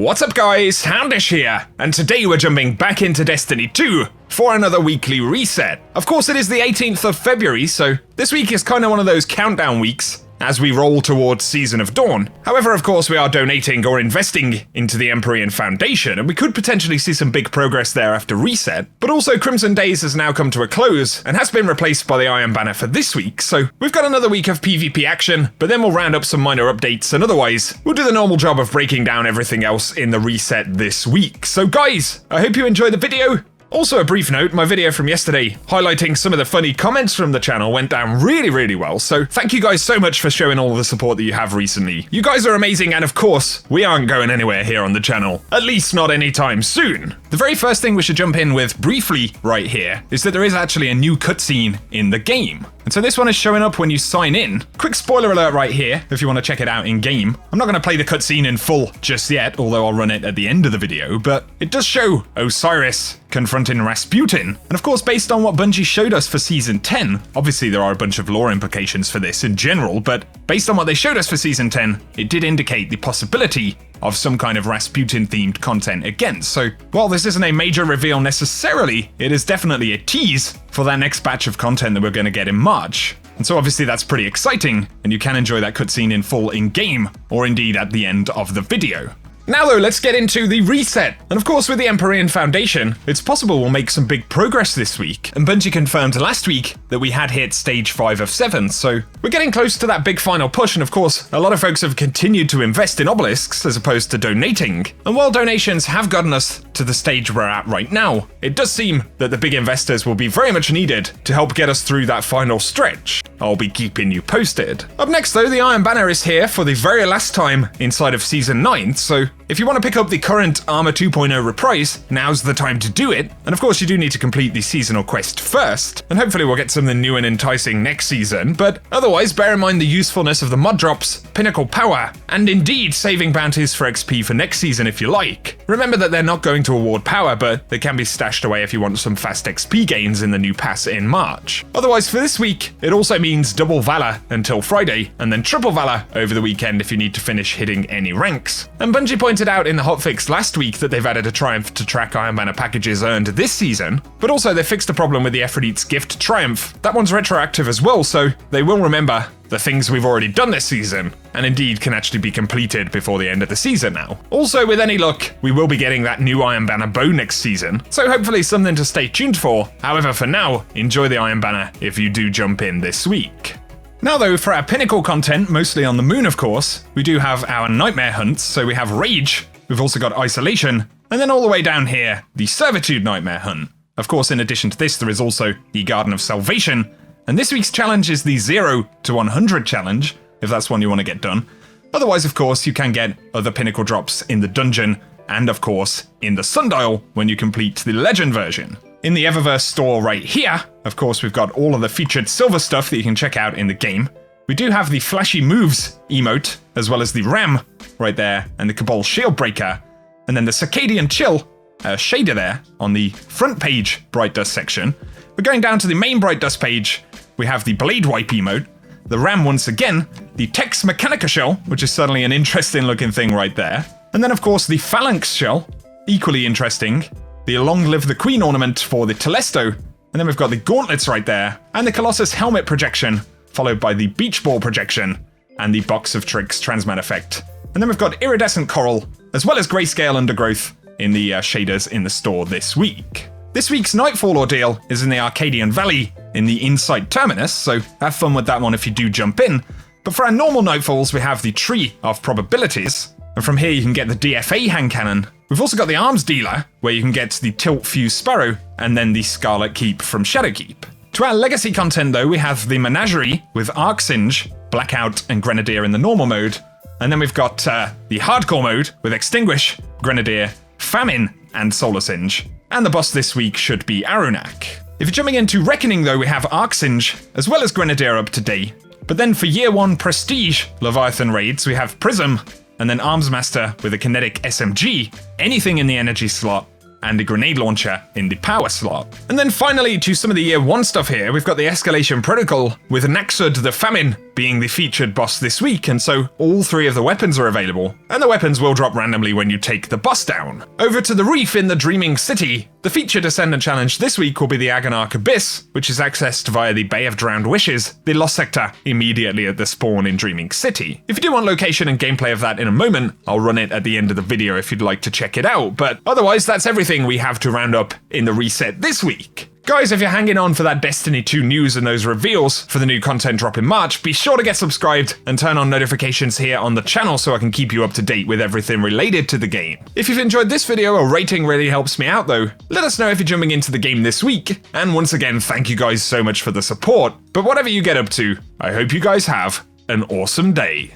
What's up guys, Houndish here, and today we're jumping back into Destiny 2 for another weekly reset. Of course it is the 18th of February, so this week is kind of one of those countdown weeks as we roll towards Season of Dawn. However, of course, we are donating or investing into the Empyrean Foundation, and we could potentially see some big progress there after reset. But also, Crimson Days has now come to a close, and has been replaced by the Iron Banner for this week, so we've got another week of PvP action, but then we'll round up some minor updates, and otherwise, we'll do the normal job of breaking down everything else in the reset this week. So guys, I hope you enjoyed the video. Also, a brief note, my video from yesterday highlighting some of the funny comments from the channel went down really well, so thank you guys so much for showing all the support that you have recently. You guys are amazing, and of course, we aren't going anywhere here on the channel, at least not anytime soon. The very first thing we should jump in with briefly right here is that there is actually a new cutscene in the game. And so this one is showing up when you sign in. Quick spoiler alert right here, if you want to check it out in game. I'm not going to play the cutscene in full just yet, although I'll run it at the end of the video, but it does show Osiris confronting Rasputin. And of course, based on what Bungie showed us for Season 10, obviously there are a bunch of lore implications for this in general, but based on what they showed us for Season 10, it did indicate the possibility of some kind of Rasputin-themed content again. So, while this isn't a major reveal necessarily, it is definitely a tease for that next batch of content that we're going to get in March. And so obviously that's pretty exciting, and you can enjoy that cutscene in full in-game, or indeed at the end of the video. Now though, let's get into the reset. And of course with the Empyrean Foundation, it's possible we'll make some big progress this week. And Bungie confirmed last week that we had hit stage 5 of 7, so we're getting close to that big final push, and of course, a lot of folks have continued to invest in obelisks as opposed to donating. And while donations have gotten us to the stage we're at right now, it does seem that the big investors will be very much needed to help get us through that final stretch. I'll be keeping you posted. Up next though, the Iron Banner is here for the very last time inside of Season 9, so if you want to pick up the current Armor 2.0 reprise, now's the time to do it. And of course you do need to complete the seasonal quest first, and hopefully we'll get something new and enticing next season, but otherwise bear in mind the usefulness of the mod drops, Pinnacle power, and indeed saving bounties for XP for next season if you like. Remember that they're not going to award power, but they can be stashed away if you want some fast XP gains in the new pass in March. Otherwise for this week, it also means double Valor until Friday, and then triple Valor over the weekend if you need to finish hitting any ranks. And Bungie pointed out in the hotfix last week that they've added a triumph to track Iron Banner packages earned this season, but also they fixed a problem with the Aphrodite's Gift Triumph. That one's retroactive as well, so they will remember the things we've already done this season, and indeed can actually be completed before the end of the season now. Also, with any luck, we will be getting that new Iron Banner bow next season, so hopefully something to stay tuned for. However, for now, enjoy the Iron Banner if you do jump in this week. Now though, for our Pinnacle content, mostly on the moon of course, we do have our Nightmare hunts, so we have Rage, we've also got Isolation, and then all the way down here, the Servitude Nightmare hunt. Of course, in addition to this, there is also the Garden of Salvation, and this week's challenge is the 0 to 100 challenge, if that's one you want to get done. Otherwise, of course, you can get other Pinnacle drops in the dungeon, and of course, in the Sundial when you complete the Legend version. In the Eververse store right here, of course, we've got all of the featured silver stuff that you can check out in the game. We do have the Flashy Moves emote, as well as the Ram right there, and the Cabal Shield Breaker, and then the Circadian Chill shader there on the front page Bright Dust section. We're going down to the main Bright Dust page. We have the Blade Wipe emote, the Ram once again, the Tex Mechanica shell, which is certainly an interesting looking thing right there, and then of course the Phalanx shell, equally interesting, the Long Live the Queen ornament for the Telesto, and then we've got the gauntlets right there, and the Colossus helmet projection, followed by the Beach Ball projection, and the Box of Tricks transmat effect. And then we've got Iridescent Coral, as well as Grayscale Undergrowth in the shaders in the store this week. This week's Nightfall Ordeal is in the Arcadian Valley in the Insight Terminus, so have fun with that one if you do jump in. But for our normal Nightfalls, we have the Tree of Probabilities, and from here you can get the DFA hand cannon. We've also got the Arms Dealer, where you can get the Tilt Fuse Sparrow, and then the Scarlet Keep from Shadowkeep. To our legacy content though, we have the Menagerie with Arc Singe, Blackout, and Grenadier in the normal mode. And then we've got the hardcore mode with Extinguish, Grenadier, Famine, and Solar Singe. And the boss this week should be Arunak. If you're jumping into Reckoning though, we have Arc Singe, as well as Grenadier up to date. But then for Year 1 Prestige Leviathan raids, we have Prism, and then Arms Master with a Kinetic SMG, anything in the energy slot, and a grenade launcher in the power slot. And then finally, to some of the Year 1 stuff here, we've got the Escalation Protocol with Naxud the Famine, being the featured boss this week, and so all 3 of the weapons are available, and the weapons will drop randomly when you take the boss down. Over to the reef in the Dreaming City, the featured Ascendant challenge this week will be the Agonarch Abyss, which is accessed via the Bay of Drowned Wishes, the Lost Sector immediately at the spawn in Dreaming City. If you do want location and gameplay of that in a moment, I'll run it at the end of the video if you'd like to check it out, but otherwise that's everything we have to round up in the reset this week. Guys, if you're hanging on for that Destiny 2 news and those reveals for the new content drop in March, be sure to get subscribed and turn on notifications here on the channel so I can keep you up to date with everything related to the game. If you've enjoyed this video, a rating really helps me out though. Let us know if you're jumping into the game this week, and once again, thank you guys so much for the support. But whatever you get up to, I hope you guys have an awesome day.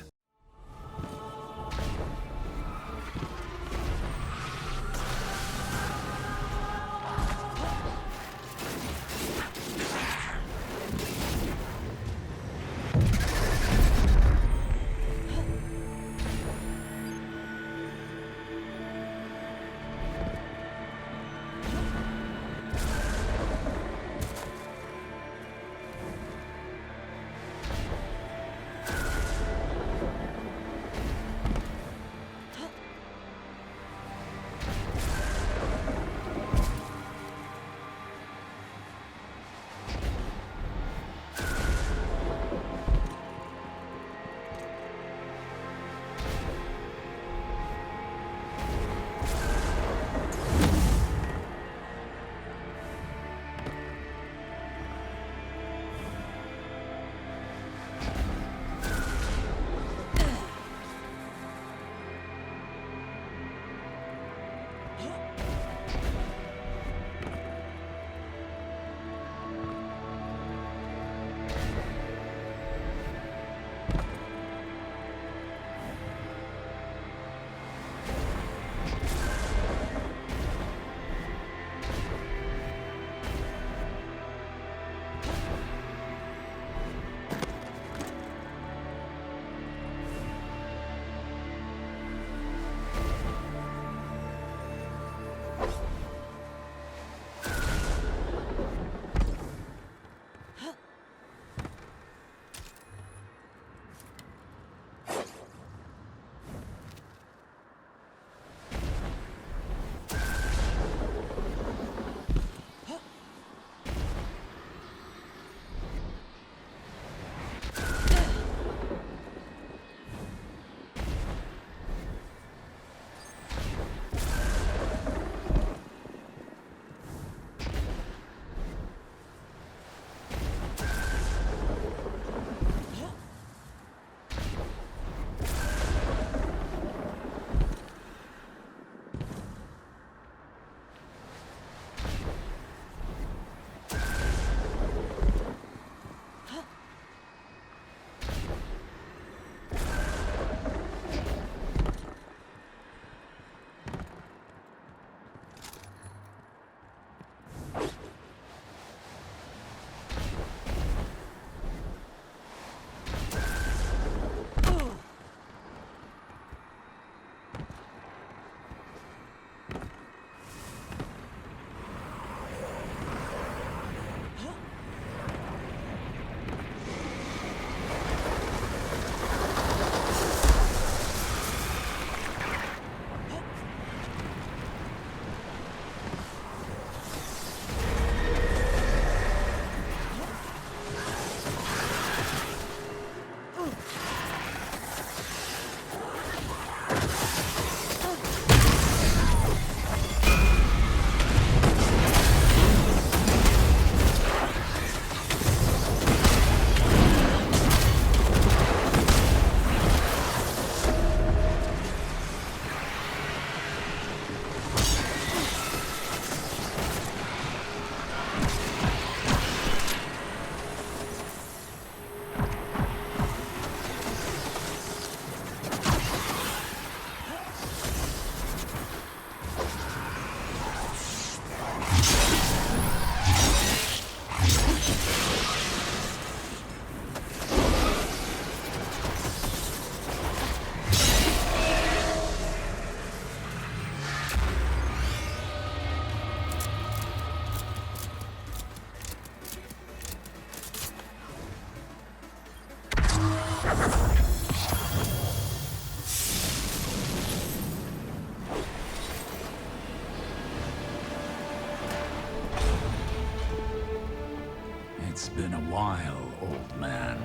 It's been a while, old man.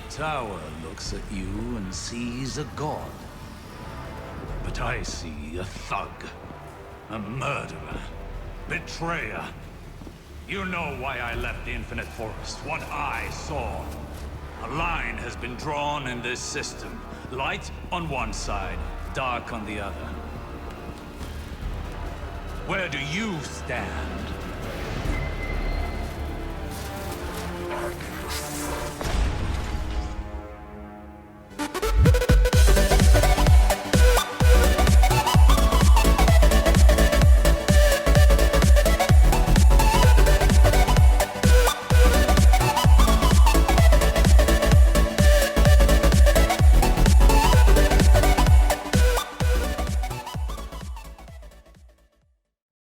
The tower looks at you and sees a god. But I see a thug, a murderer, betrayer. You know why I left the Infinite Forest, what I saw. A line has been drawn in this system. Light on one side, dark on the other. Where do you stand?